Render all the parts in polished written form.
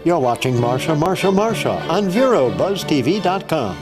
You're watching Marcia on VeroBuzzTV.com.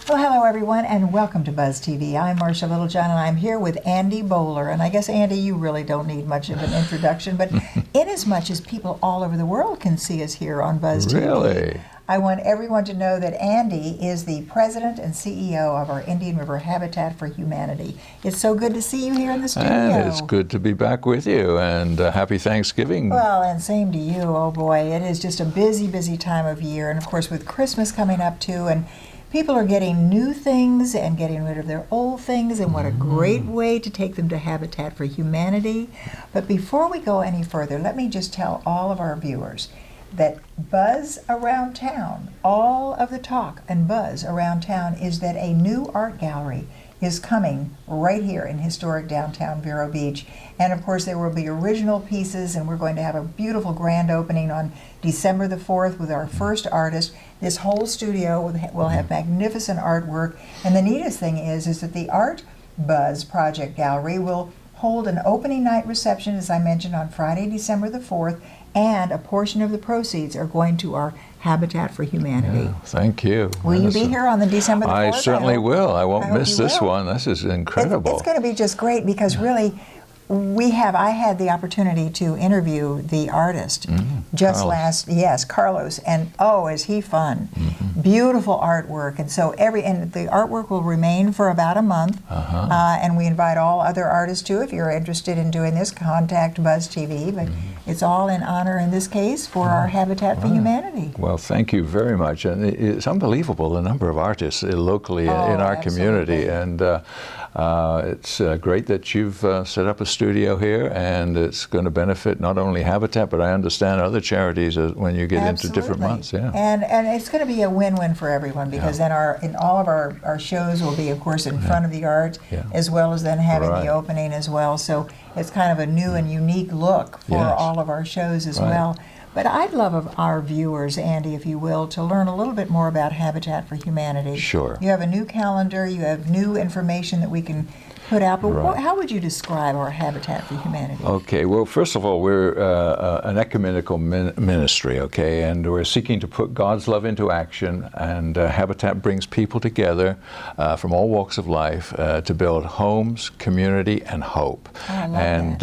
Well, hello everyone, and welcome to Buzz TV. I'm Marcia Littlejohn, and I'm here with Andy Bowler. And I guess, Andy, you really don't need much of an introduction, but inasmuch as people all over the world can see us here on Buzz TV, I want everyone to know that Andy is the president and CEO of our Indian River Habitat for Humanity. It's so good to see you here in the studio. And it's good to be back with you, and happy Thanksgiving. Well, and same to you. Oh boy, it is just a busy, busy time of year, and of course with Christmas coming up too, and people are getting new things and getting rid of their old things, and what a great way to take them to Habitat for Humanity. But before we go any further, let me just tell all of our viewers that buzz around town, all of the talk and buzz around town is that a new art gallery is coming right here in historic downtown Vero Beach. And of course there will be original pieces, and we're going to have a beautiful grand opening on December the 4th with our first artist. This whole studio will have magnificent artwork, and the neatest thing is that the Art Buzz Project Gallery will hold an opening night reception, as I mentioned, on Friday, December the 4th, and a portion of the proceeds are going to our Habitat for Humanity. Yeah, thank you. Will you be here on the December the 4th? I certainly will. I won't miss this one. This is incredible. It's going to be just great because really I had the opportunity to interview the artist Carlos, and oh, is he fun. Beautiful artwork, and so the artwork will remain for about a month, and we invite all other artists too. If you're interested in doing this, contact Buzz TV, but it's all in honor in this case for our Habitat for Humanity. Well, thank you very much, and it's unbelievable the number of artists locally in our community, and it's great that you've set up a studio here, and it's going to benefit not only Habitat, but I understand other charities when you get into different months. Yeah. And it's going to be a win-win for everyone, because then in all of our shows will be, of course, in front of the art, as well as then having the opening as well. So it's kind of a new and unique look for all of our shows as well. But I'd love of our viewers, Andy, if you will, to learn a little bit more about Habitat for Humanity. Sure. You have a new calendar, you have new information that we can put out, but how would you describe our Habitat for Humanity? Okay, well, first of all, we're an ecumenical ministry, okay, and we're seeking to put God's love into action, and Habitat brings people together from all walks of life to build homes, community, and hope. Oh, I love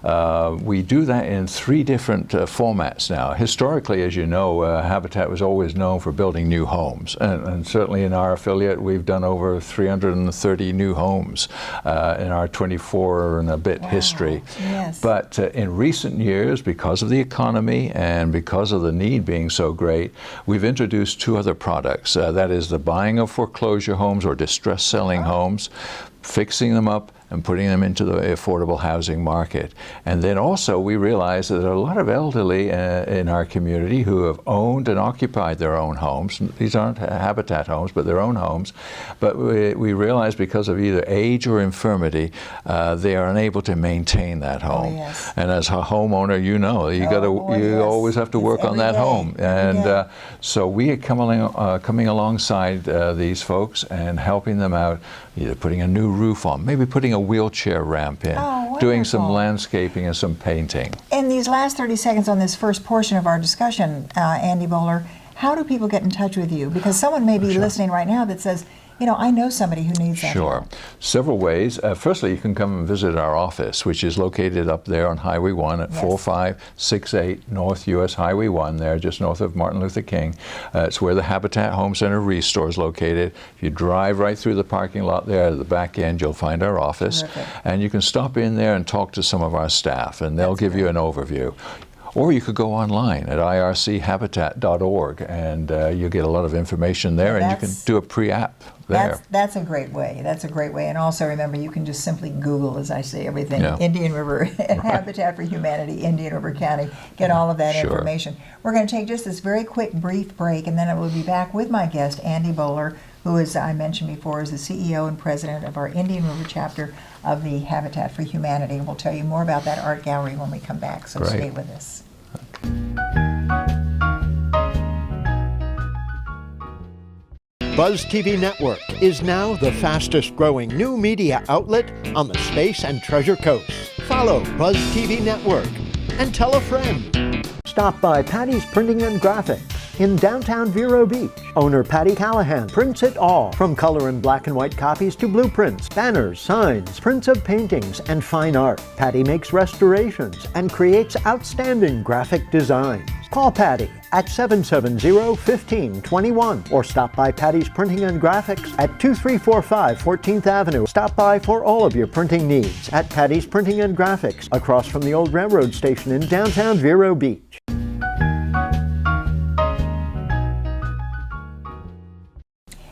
that. We do that in 3 different formats now. Historically, as you know, Habitat was always known for building new homes, and certainly in our affiliate, we've done over 330 new homes in our 24 and a bit history. Yes. But in recent years, because of the economy and because of the need being so great, we've introduced 2 other products. That is the buying of foreclosure homes or distress selling homes, fixing them up and putting them into the affordable housing market. And then also we realize that there are a lot of elderly in our community who have owned and occupied their own homes. These aren't Habitat homes, but their own homes. But we realize because of either age or infirmity, they are unable to maintain that home. And as a homeowner, you know, you always have to work on that home. And so we are coming alongside these folks and helping them out, either putting a new roof on, maybe putting a wheelchair ramp in, doing some landscaping and some painting. In these last 30 seconds on this first portion of our discussion, Andy Bowler, how do people get in touch with you? Because someone may be listening right now that says, you know, I know somebody who needs that. Sure. Several ways. Firstly, you can come and visit our office, which is located up there on Highway 1 at 4568 North US Highway 1, there just north of Martin Luther King. It's where the Habitat Home Center Restore is located. If you drive right through the parking lot there at the back end, you'll find our office. And you can stop in there and talk to some of our staff, and they'll give you an overview. Or you could go online at irchabitat.org, and you'll get a lot of information there, and you can do a pre-app there. That's a great way. That's a great way. And also remember, you can just simply Google, as I say, everything. Indian River Habitat for Humanity, Indian River County. Get all of that information. We're going to take just this very quick, brief break, and then I will be back with my guest, Andy Bowler, who, as I mentioned before, is the CEO and president of our Indian River chapter of the Habitat for Humanity. And we'll tell you more about that art gallery when we come back, so stay with us. Buzz TV Network is now the fastest growing new media outlet on the Space and Treasure Coast. Follow Buzz TV Network and tell a friend. Stop by Patty's Printing and Graphics in downtown Vero Beach. Owner Patty Callahan prints it all, from color and black and white copies to blueprints, banners, signs, prints of paintings, and fine art. Patty makes restorations and creates outstanding graphic designs. Call Patty at 770-1521 or stop by Patty's Printing and Graphics at 2345 14th Avenue. Stop by for all of your printing needs at Patty's Printing and Graphics, across from the old railroad station in downtown Vero Beach.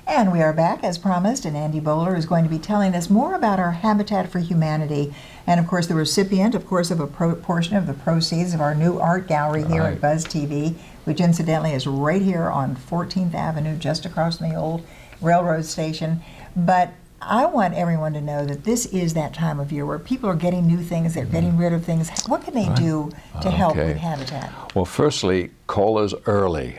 And we are back as promised, and Andy Bowler is going to be telling us more about our Habitat for Humanity, and of course the recipient, of course, of a portion of the proceeds of our new art gallery here at Buzz TV, which incidentally is right here on 14th Avenue, just across from the old railroad station. But I want everyone to know that this is that time of year where people are getting new things, they're getting rid of things. What can they do to help with Habitat? Well, firstly, call us early.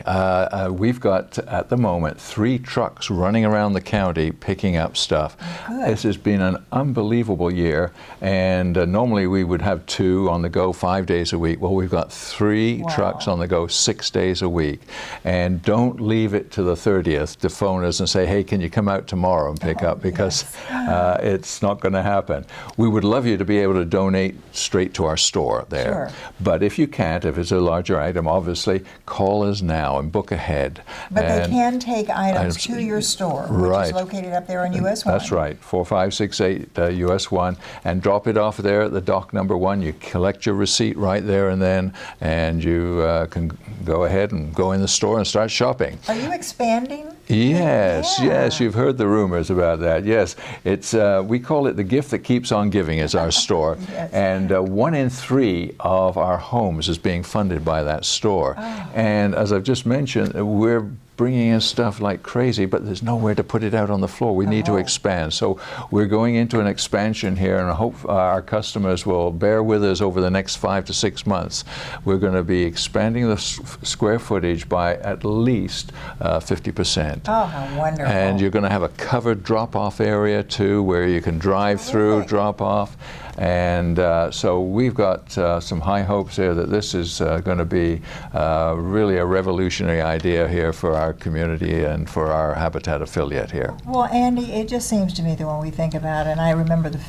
We've got, at the moment, 3 trucks running around the county picking up stuff. Good. This has been an unbelievable year, and normally we would have 2 on the go 5 days a week. Well, we've got 3 trucks on the go 6 days a week. And don't leave it to the 30th to phone us and say, hey, can you come out tomorrow and pick up? Because it's not going to happen. We would love you to be able to donate straight to our store there. Sure. But if you can't, if it's a larger item, obviously, call us now and book ahead. But they can take items to your store, which is located up there on US 1. That's right, 4568 US 1, and drop it off there at the dock number 1. You collect your receipt right there and then, and you can go ahead and go in the store and start shopping. Are you expanding? Yes, yes, you've heard the rumors about that. Yes, it's we call it the gift that keeps on giving is our store. Yes. And 1 in 3 of our homes is being funded by that store. And as I've just mentioned, we're bringing in stuff like crazy, but there's nowhere to put it out on the floor. We need to expand. So we're going into an expansion here, and I hope our customers will bear with us over the next 5 to 6 months. We're going to be expanding the square footage by at least 50%. Oh, how wonderful. And you're going to have a covered drop-off area too, where you can drive through, drop off. And so we've got some high hopes there that this is going to be really a revolutionary idea here for our community and for our Habitat affiliate here. Well, Andy, it just seems to me that when we think about it, and I remember the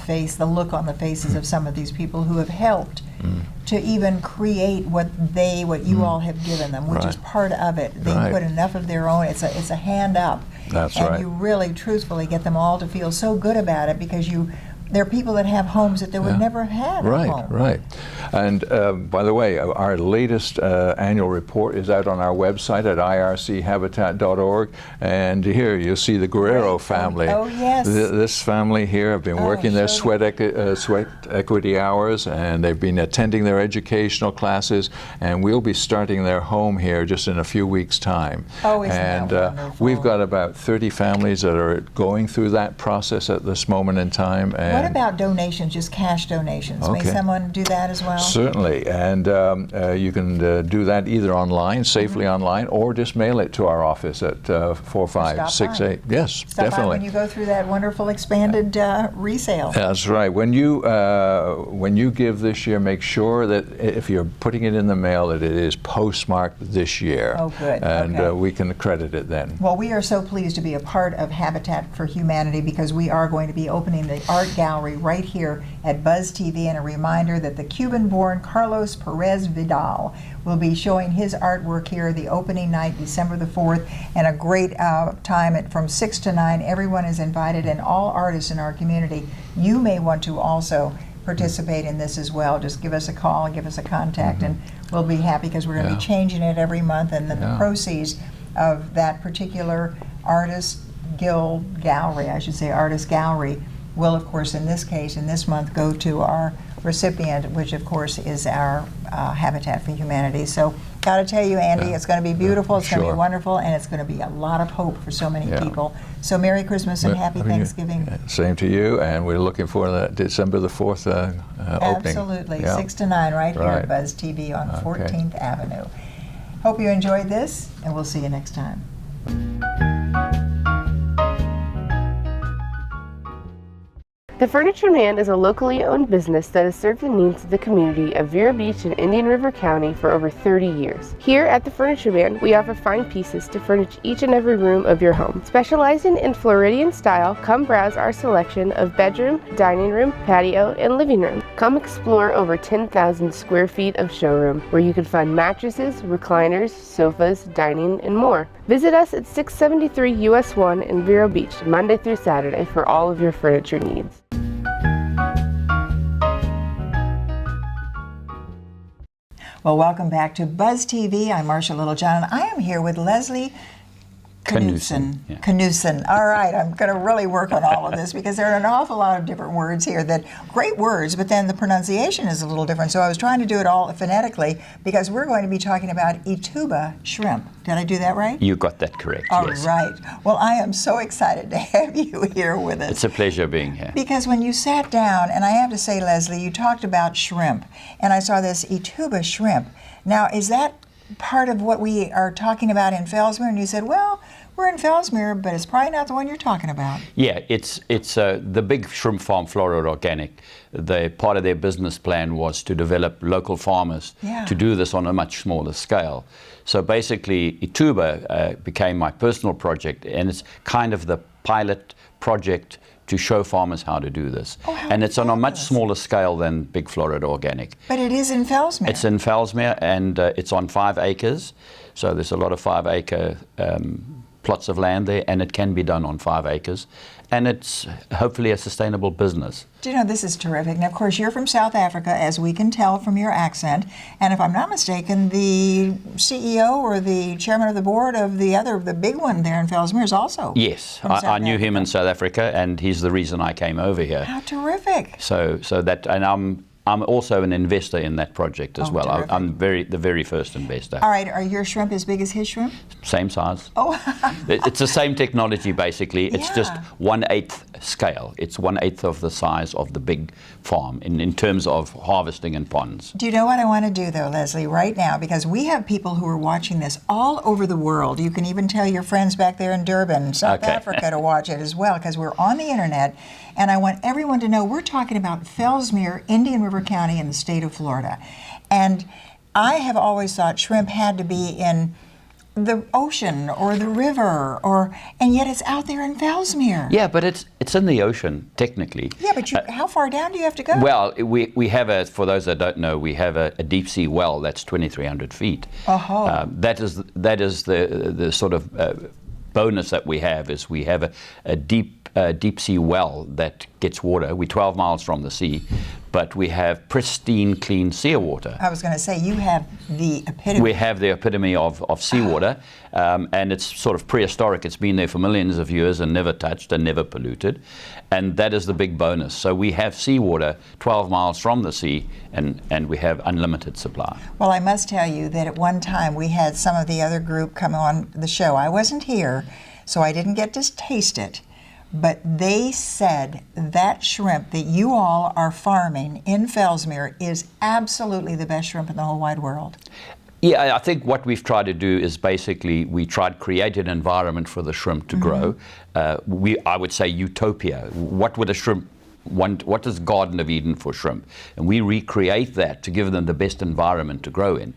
look on the faces of some of these people who have helped to even create what you all have given them, which is part of it. They put enough of their own. It's a hand up. That's and right. you really, truthfully, get them all to feel so good about it because there are people that have homes that they would never have at home. Right. And by the way, our latest annual report is out on our website at irchabitat.org. And here you'll see the Guerrero family. Oh, yes. This family here have been working their sweat equity hours, and they've been attending their educational classes, and we'll be starting their home here just in a few weeks' time. Oh, isn't that wonderful? We've got about 30 families that are going through that process at this moment in time. And what about donations, just cash donations? May someone do that as well? Certainly, and you can do that either online, safely online, or just mail it to our office at 4568. Yes, Stop definitely. by when you go through that wonderful expanded resale. That's right. When you give this year, make sure that if you're putting it in the mail, that it is postmarked this year. Oh, good. And we can credit it then. Well, we are so pleased to be a part of Habitat for Humanity because we are going to be opening the art gallery right here at Buzz TV, and a reminder that the Cuban-born Carlos Perez Vidal will be showing his artwork here the opening night, December the 4th, and a great time from 6 to 9. Everyone is invited, and all artists in our community. You may want to also participate in this as well. Just give us a call and give us a contact, and we'll be happy because we're going to be changing it every month, and then the proceeds of that particular artist gallery, will, of course, in this case, in this month, go to our recipient, which, of course, is our Habitat for Humanity. So, got to tell you, Andy, it's going to be beautiful, it's going to be wonderful, and it's going to be a lot of hope for so many people. So, Merry Christmas and Happy Thanksgiving. Same to you, and we're looking for that December the 4th opening. Absolutely, 6 to 9 right here at Buzz TV on 14th Avenue. Hope you enjoyed this, and we'll see you next time. The Furniture Man is a locally owned business that has served the needs of the community of Vero Beach and Indian River County for over 30 years. Here at the Furniture Man, we offer fine pieces to furnish each and every room of your home. Specializing in Floridian style, come browse our selection of bedroom, dining room, patio, and living room. Come explore over 10,000 square feet of showroom, where you can find mattresses, recliners, sofas, dining, and more. Visit us at 673 US 1 in Vero Beach, Monday through Saturday for all of your furniture needs. Well, welcome back to Buzz TV. I'm Marcia Littlejohn, and I am here with Leslie Knoesen. Yeah. Knoesen. All right, I'm going to really work on all of this because there are an awful lot of different words here that great words, but then the pronunciation is a little different. So I was trying to do it all phonetically because we're going to be talking about Ithuba shrimp. Did I do that right? You got that correct, All yes. right. Well, I am so excited to have you here with us. It's a pleasure being here. Because when you sat down, and I have to say, Leslie, you talked about shrimp, and I saw this Ithuba shrimp. Now, is that part of what we are talking about in Fellsmere? And you said, well, we're in Fellsmere, but it's probably not the one you're talking about. Yeah, it's the big shrimp farm, Florida Organic. Part of their business plan was to develop local farmers to do this on a much smaller scale. So basically, Ithuba became my personal project, and it's kind of the pilot project to show farmers how to do this. Oh, how and it's on a much fabulous. smaller scale than Big Florida Organic. But it is in Fellsmere. It's in Fellsmere, and it's on 5 acres. So there's a lot of 5-acre plots of land there, and it can be done on 5 acres. And it's hopefully a sustainable business. Do you know, this is terrific. And of course, you're from South Africa, as we can tell from your accent. And if I'm not mistaken, the CEO or the chairman of the board of the big one there in Fellsmere is also Yes, from South I knew him Africa. in South Africa, and he's the reason I came over here. How terrific. So that, and I'm also an investor in that project as Oh, well. terrific. I'm the very first investor. All right, are your shrimp as big as his shrimp? Same size. Oh, It's the same technology, basically. It's just Yeah. 1/8 scale. It's 1/8 of the size of the big farm in terms of harvesting and ponds. do you know what I want to do, though, Leslie, right now? Because we have people who are watching this all over the world. You can even tell your friends back there in Durban, South Okay. Africa, to watch it as well, because we're on the internet. And I want everyone to know we're talking about Fellsmere, Indian River County in the state of Florida. And I have always thought shrimp had to be in the ocean or the river, and yet it's out there in Fellsmere. Yeah, but it's in the ocean, technically. Yeah, but how far down do you have to go? Well, we have for those that don't know, we have a deep sea well that's 2,300 feet. Oh. That is the sort of bonus that we have, is we have a deep sea well that gets water. We're 12 miles from the sea, but we have pristine, clean seawater. I was going to say, you have the epitome. We have the epitome of seawater, and it's sort of prehistoric. It's been there for millions of years and never touched and never polluted, and that is the big bonus. So we have seawater 12 miles from the sea, and we have unlimited supply. Well, I must tell you that at one time we had some of the other group come on the show. I wasn't here, so I didn't get to taste it. But they said that shrimp that you all are farming in Fellsmere is absolutely the best shrimp in the whole wide world. Yeah, I think what we've tried to do is basically we tried to create an environment for the shrimp to grow. I would say utopia. What would a shrimp want? What is Garden of Eden for shrimp? And we recreate that to give them the best environment to grow in.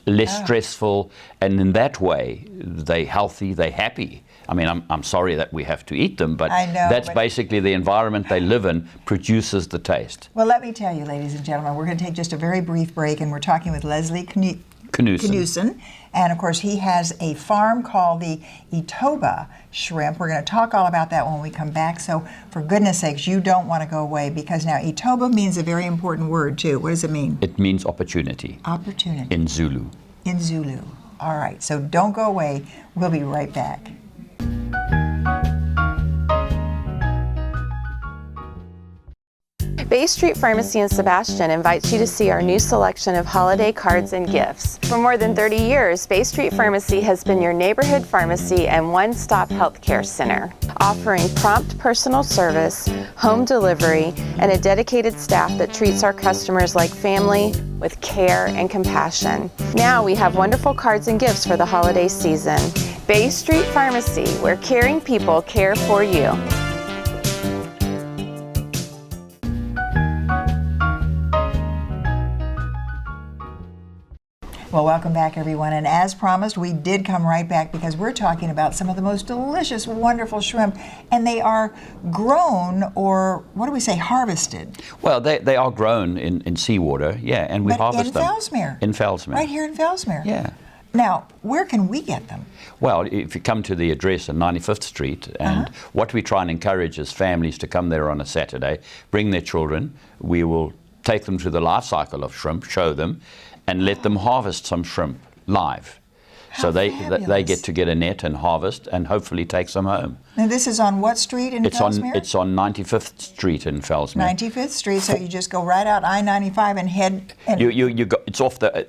Less stressful, and in that way, they're healthy, they're happy. I mean, I'm sorry that we have to eat them, but I know, that's but basically the environment they live in produces the taste. Well, let me tell you, ladies and gentlemen, we're going to take just a very brief break, and we're talking with Leslie Knoesen. And of course, he has a farm called the Ithuba shrimp. We're going to talk all about that when we come back. So for goodness sakes, you don't want to go away, because now Ithuba means a very important word too. What does it mean? It means opportunity Opportunity. in Zulu. In Zulu. All right, so don't go away. We'll be right back. Bay Street Pharmacy in Sebastian invites you to see our new selection of holiday cards and gifts. For more than 30 years, Bay Street Pharmacy has been your neighborhood pharmacy and one-stop healthcare center, offering prompt personal service, home delivery, and a dedicated staff that treats our customers like family with care and compassion. Now we have wonderful cards and gifts for the holiday season. Bay Street Pharmacy, where caring people care for you. Well, welcome back, everyone. And as promised, we did come right back because we're talking about some of the most delicious, wonderful shrimp, and they are grown, or what do we say, harvested? Well, they are grown in seawater, yeah, and we harvest them. In Fellsmere? In Fellsmere. Right here in Fellsmere? Yeah. Now, where can we get them? Well, if you come to the address on 95th Street, and what we try and encourage is families to come there on a Saturday, bring their children. We will take them to the life cycle of shrimp, show them, and let them harvest some shrimp live. How so they fabulous. get a net and harvest and hopefully take some home. And this is on what street in Fellsmere? It's on 95th Street in Fellsmere. 95th Street, so you just go right out I-95 and head... And You go, it's off the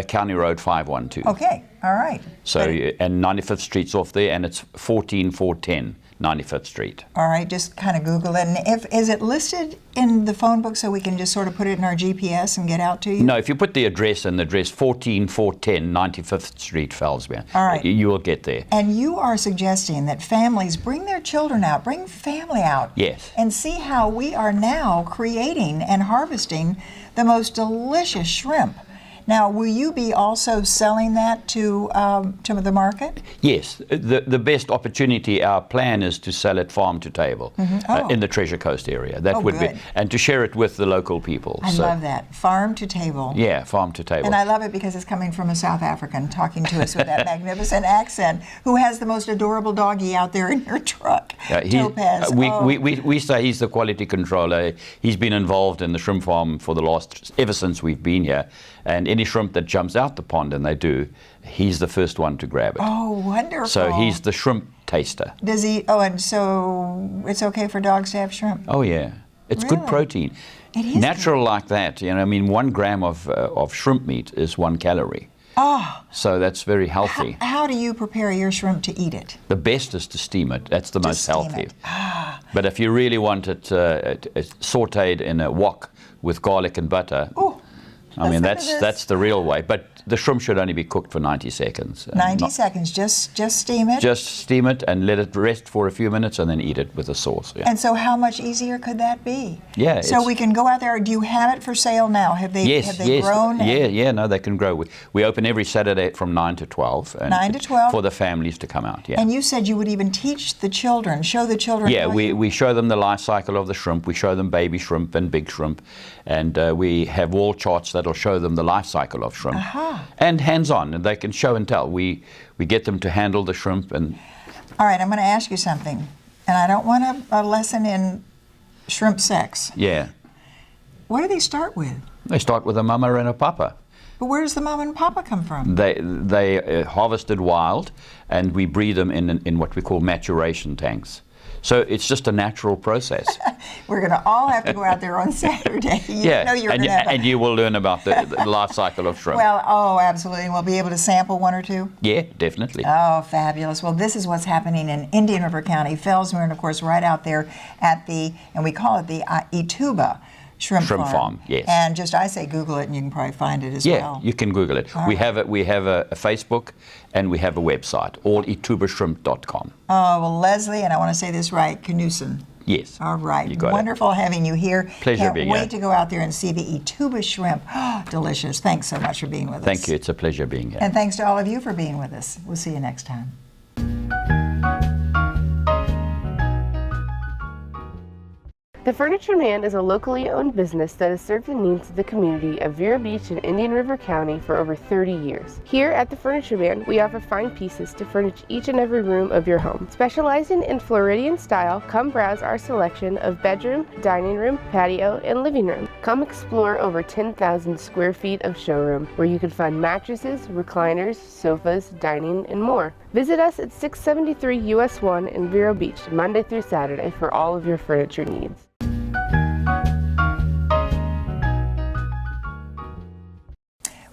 County Road 512. Okay, all right. So, and 95th Street's off there, and it's 14410 95th Street. All right, just kind of Google it. And is it listed in the phone book so we can just sort of put it in our GPS and get out to you? No, if you put the address in the address 14410 95th Street, Fellsmere, all right, you will get there. And you are suggesting that families bring their children out, bring family out, yes, and see how we are now creating and harvesting the most delicious shrimp. Now, will you be also selling that to the market? Yes. The best opportunity, our plan is to sell it farm to table in the Treasure Coast area. That would good. be, and to share it with the local people. I love that. Farm to table. Yeah, farm to table. And I love it because it's coming from a South African talking to us with that magnificent accent, who has the most adorable doggie out there in your truck. Topaz. We say he's the quality controller. He's been involved in the shrimp farm for ever since we've been here. And any shrimp that jumps out the pond, and they do, he's the first one to grab it. Oh, wonderful. So he's the shrimp taster. Does he? Oh, and so it's okay for dogs to have shrimp? Oh, yeah. It's Really? good protein. It is natural like that. You know, I mean, 1 gram of shrimp meat is 1 calorie. Oh. So that's very healthy. How do you prepare your shrimp to eat it? The best is to steam it. That's the most steam healthy. it. Ah. But if you really want it sautéed in a wok with garlic and butter, Ooh. I mean, Listen to this. that's the real way. But the shrimp should only be cooked for 90 seconds. 90 seconds, just steam it? Just steam it and let it rest for a few minutes and then eat it with a sauce. Yeah. And so how much easier could that be? Yeah. So we can go out there. Do you have it for sale now? Have they grown? Yeah, no, they can grow. We open every Saturday from 9 to 12. And 9 to 12? For the families to come out, yeah. And you said you would even teach the children, show the children. Yeah, we show them the life cycle of the shrimp. We show them baby shrimp and big shrimp. And we have wall charts that'll show them the life cycle of shrimp. And hands-on, and they can show and tell. We get them to handle the shrimp. And all right, I'm going to ask you something, and I don't want a lesson in shrimp sex. Yeah. What do they start with? They start with a mama and a papa. But where does the mama and papa come from? They harvested wild, and we breed them in what we call maturation tanks. So it's just a natural process. We're going to all have to go out there on Saturday. And you will learn about the life cycle of shrimp. Well, oh, absolutely. And we'll be able to sample 1 or 2? Yeah, definitely. Oh, fabulous. Well, this is what's happening in Indian River County, Fellsmere, and of course right out there at and we call it the Ithuba Shrimp Farm. Yes. And just I say Google it, and you can probably find it as well. Yeah, you can Google it. We have a Facebook, and we have a website, allithubashrimp.com. Oh, well, Leslie, and I want to say this right, Knoesen. Yes. All right. You got Wonderful having you here. Pleasure being here. Can't wait to go out there and see the Ithuba shrimp. Oh, delicious. Thanks so much for being with us. Thank you. It's a pleasure being here. And thanks to all of you for being with us. We'll see you next time. The Furniture Man is a locally owned business that has served the needs of the community of Vero Beach and Indian River County for over 30 years. Here at the Furniture Man, we offer fine pieces to furnish each and every room of your home. Specializing in Floridian style, come browse our selection of bedroom, dining room, patio, and living room. Come explore over 10,000 square feet of showroom, where you can find mattresses, recliners, sofas, dining, and more. Visit us at 673 US 1 in Vero Beach, Monday through Saturday, for all of your furniture needs.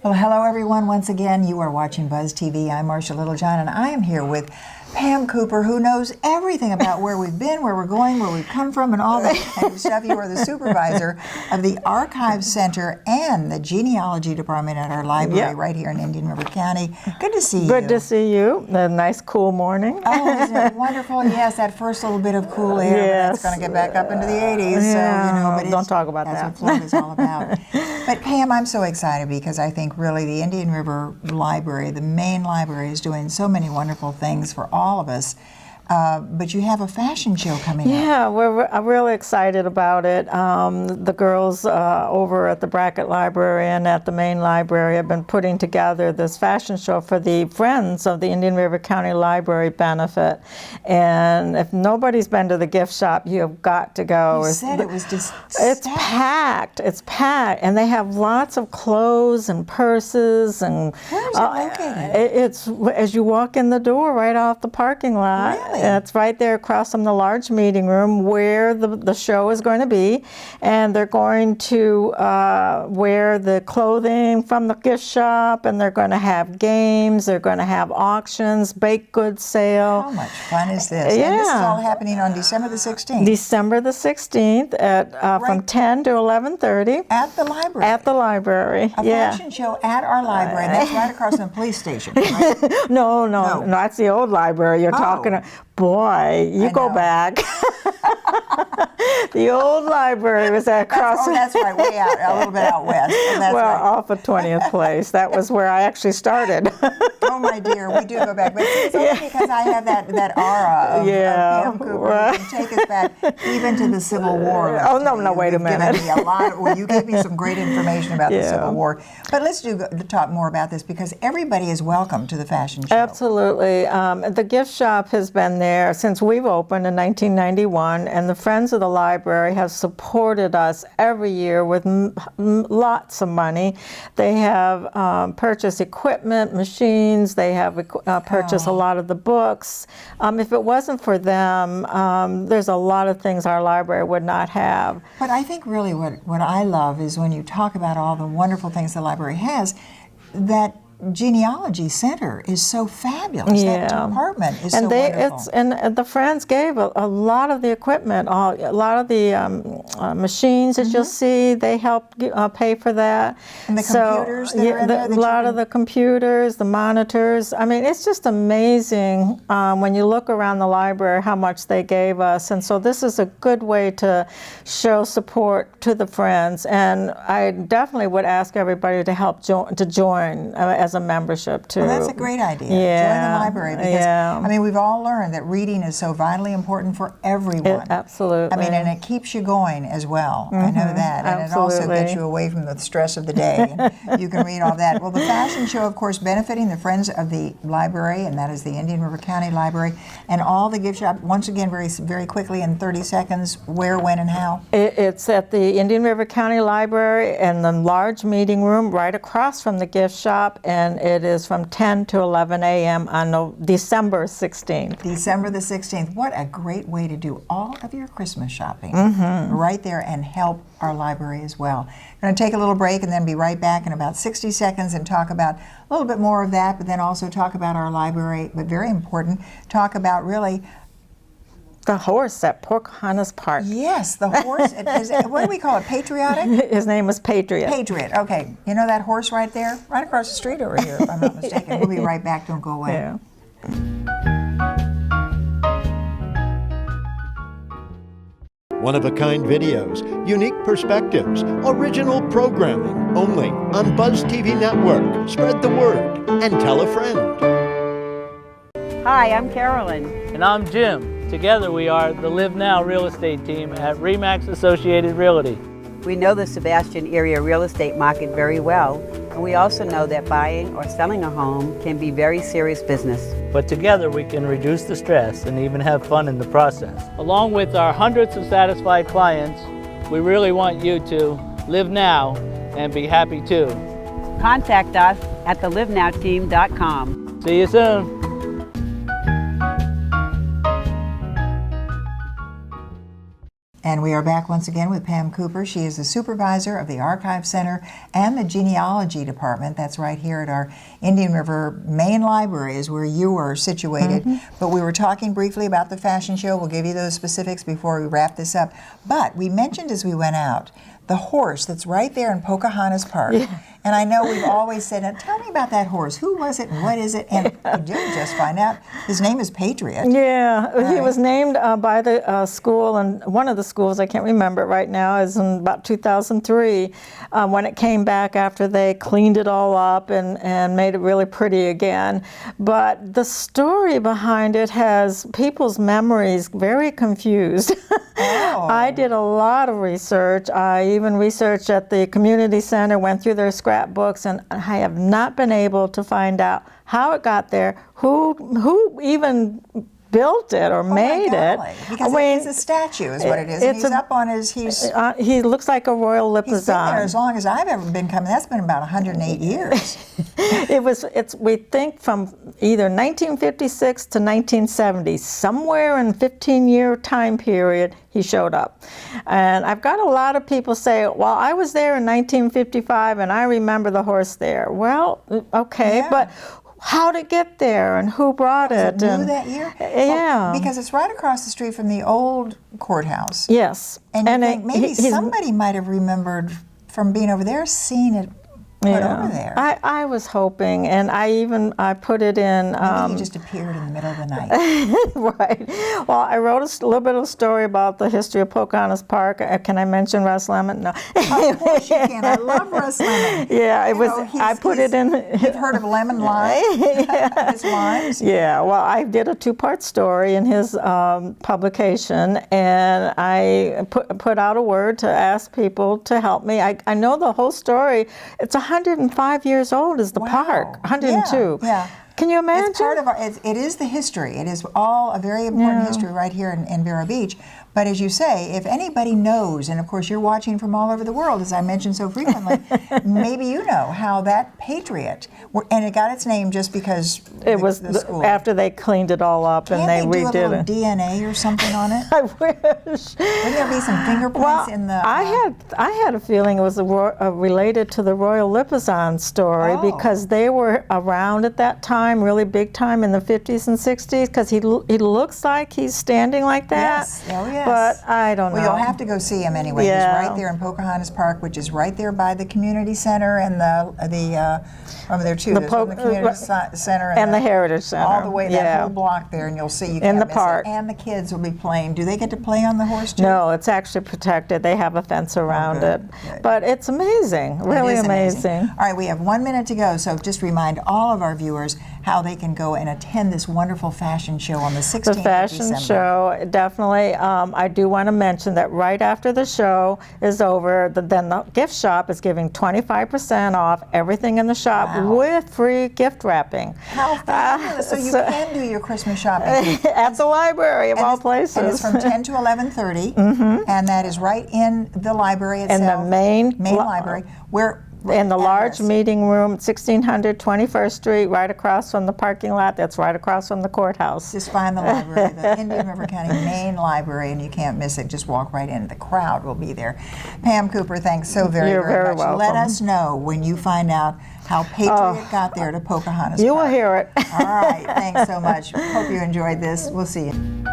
Well, hello everyone. Once again, you are watching Buzz TV. I'm Marcia Littlejohn, and I am here with Pam Cooper, who knows everything about where we've been, where we're going, where we've come from, and all that kind of stuff. You are the supervisor of the Archives Center and the Genealogy Department at our library right here in Indian River County. Good to see you. Good to see you. A nice cool morning. Oh, isn't it wonderful? Yes, that first little bit of cool air, but that's going to get back up into the 80s. Yeah, so, you know, but don't talk about that's that. what Florida's all about. But Pam, I'm so excited because I think really the Indian River Library, the main library, is doing so many wonderful things for all of us. But you have a fashion show coming up. Yeah, we're really excited about it. The girls over at the Brackett Library and at the main library have been putting together this fashion show for the Friends of the Indian River County Library benefit. And if nobody's been to the gift shop, you've got to go. You said it was just It's packed. It's packed. And they have lots of clothes and purses. And where is it located? It's as you walk in the door right off the parking lot. Really? It's right there across from the large meeting room where the show is going to be. And they're going to wear the clothing from the gift shop, and they're going to have games, they're going to have auctions, baked goods sale. How much fun is this? Yeah. And this is all happening on December the 16th. December the 16th at from 10 to 11:30. At the library. At the library, A fashion show at our library, and that's right across from the police station, right? No, No. that's the old library you're talking. Boy, you I go know. back. The old library was across. That's right, way out, a little bit out west. Oh, that's well, right. off of 20th Place. That was where I actually started. Oh my dear, we do go back, but it's only because I have that aura of Pam Cooper who can take us back even to the Civil War. Oh no, wait a minute. Given me a lot. Well, you gave me some great information about the Civil War, but let's talk more about this because everybody is welcome to the fashion show. Absolutely. The gift shop has been there since we've opened in 1991, and the Friends of the Library have supported us every year with lots of money. They have purchased equipment, machines. They have purchased a lot of the books. If it wasn't for them, there's a lot of things our library would not have. But I think really what I love is when you talk about all the wonderful things the library has, that Genealogy Center is so fabulous. That department is so wonderful. And the Friends gave a lot of the equipment, a lot of the machines that you'll see. They helped pay for that. And the computers that are in there. A lot of the computers, the monitors. I mean, it's just amazing when you look around the library how much they gave us. And so this is a good way to show support to the Friends. And I definitely would ask everybody to help join as a membership too. Well, that's a great idea. Yeah. Join the library because I mean we've all learned that reading is so vitally important for everyone. Absolutely. I mean, and it keeps you going as well. I know that, and it also gets you away from the stress of the day. And you can read all that. Well, the fashion show, of course, benefiting the Friends of the Library, and that is the Indian River County Library, and all the gift shop. Once again, very quickly in 30 seconds, where, when, and how. It's at the Indian River County Library in the large meeting room right across from the gift shop. And it is from 10 to 11 a.m. on December 16th. December the 16th. What a great way to do all of your Christmas shopping right there and help our library as well. We're going to take a little break and then be right back in about 60 seconds and talk about a little bit more of that, but then also talk about our library, but very important, talk about really the horse at Pocahontas Park. Yes, the horse. What do we call it? Patriotic? His name is Patriot. Patriot. Okay. You know that horse right there? Right across the street over here, if I'm not mistaken. We'll be right back. Don't go away. Yeah. One-of-a-kind videos, unique perspectives, original programming, only on Buzz TV Network. Spread the word and tell a friend. Hi, I'm Carolyn. And I'm Jim. Together we are the Live Now real estate team at RE/MAX Associated Realty. We know the Sebastian area real estate market very well, and we also know that buying or selling a home can be very serious business. But together we can reduce the stress and even have fun in the process. Along with our hundreds of satisfied clients, we really want you to live now and be happy too. Contact us at thelivenowteam.com. See you soon. And we are back once again with Pam Cooper. She is the supervisor of the Archive Center and the Genealogy Department. That's right here at our Indian River Main Library is where you are situated. But we were talking briefly about the fashion show. We'll give you those specifics before we wrap this up. But we mentioned as we went out the horse that's right there in Pocahontas Park. Yeah. And I know we've always said, now tell me about that horse. Who was it and what is it? And we did just find out his name is Patriot. Yeah, he was named by the school, and one of the schools, I can't remember it right now, is in about 2003 when it came back after they cleaned it all up and made it really pretty again. But the story behind it has people's memories very confused. Oh. I did a lot of research. I even researched at the community center, went through their scrapbooks, and I have not been able to find out how it got there, who even built it or made it. Because it's a statue is what it is. And he's up on his, he looks like a royal Lipizzan. He's been there as long as I've ever been coming. That's been about 108 years. We think from either 1956 to 1970, somewhere in a 15-year time period, he showed up. And I've got a lot of people say, well, I was there in 1955 and I remember the horse there. Well, okay, yeah. But how to get there and who brought it? New that year? Yeah. Well, because it's right across the street from the old courthouse. Yes. And you think maybe somebody might have remembered from being over there, seeing it put over there. I was hoping, and I put it in. Maybe he just appeared in the middle of the night. Right. Well, I wrote a little bit of a story about the history of Pocahontas Park. Can I mention Russ Lemon? No. Of course you can. I love Russ Lemon. Yeah, it was. I put it in. You've heard of Lemon Lime? His limes? Yeah. Well, I did a two-part story in his publication, and I put out a word to ask people to help me. I know the whole story. It's 105 years old is the park, 102. Yeah. Can you imagine? It's part of it is the history. It is all a very important history right here in Vero Beach. But as you say, if anybody knows, and of course you're watching from all over the world, as I mentioned so frequently, maybe you know how that Patriot, and it got its name just because it was the school. After they cleaned it all up and they redid it. Can't they do a little DNA or something on it? I wish. Wouldn't there be some fingerprints in the... I had a feeling it was related to the Royal Lipizzan story because they were around at that time, really big time in the 50s and 60s, because he looks like he's standing like that. Yes. Oh, yeah. But I don't know. Well, you'll have to go see him anyway. Yeah. He's right there in Pocahontas Park, which is right there by the community center and over there too. There's the community center and the Heritage Center. All the way that whole block there, and you'll see you in can't the park. Miss it. And the kids will be playing. Do they get to play on the horse too? No, it's actually protected. They have a fence around it. Good. But it's amazing, really amazing. All right, we have 1 minute to go, so just remind all of our viewers how they can go and attend this wonderful fashion show on the 16th of December. The fashion show, definitely. I do want to mention that right after the show is over, then the gift shop is giving 25% off everything in the shop with free gift wrapping. How fabulous! So you can do your Christmas shopping at the library of all places. And it's from 10 to 11:30, and that is right in the library itself. In the main library, where. In the large meeting room, 1600 21st Street, right across from the parking lot. That's right across from the courthouse. Just find the library, the Indian River County Main Library, and you can't miss it. Just walk right in. The crowd will be there. Pam Cooper, thanks so very much. You're very welcome. Let us know when you find out how Patriot got there to Pocahontas You Park. will hear it. All right. Thanks so much. Hope you enjoyed this. We'll see you.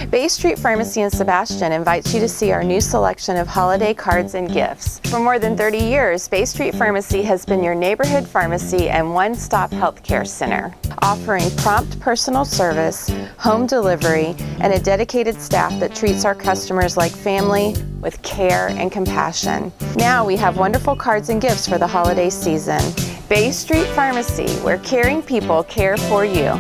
Bay Street Pharmacy in Sebastian invites you to see our new selection of holiday cards and gifts. For more than 30 years, Bay Street Pharmacy has been your neighborhood pharmacy and one-stop healthcare center, offering prompt personal service, home delivery, and a dedicated staff that treats our customers like family with care and compassion. Now we have wonderful cards and gifts for the holiday season. Bay Street Pharmacy, where caring people care for you.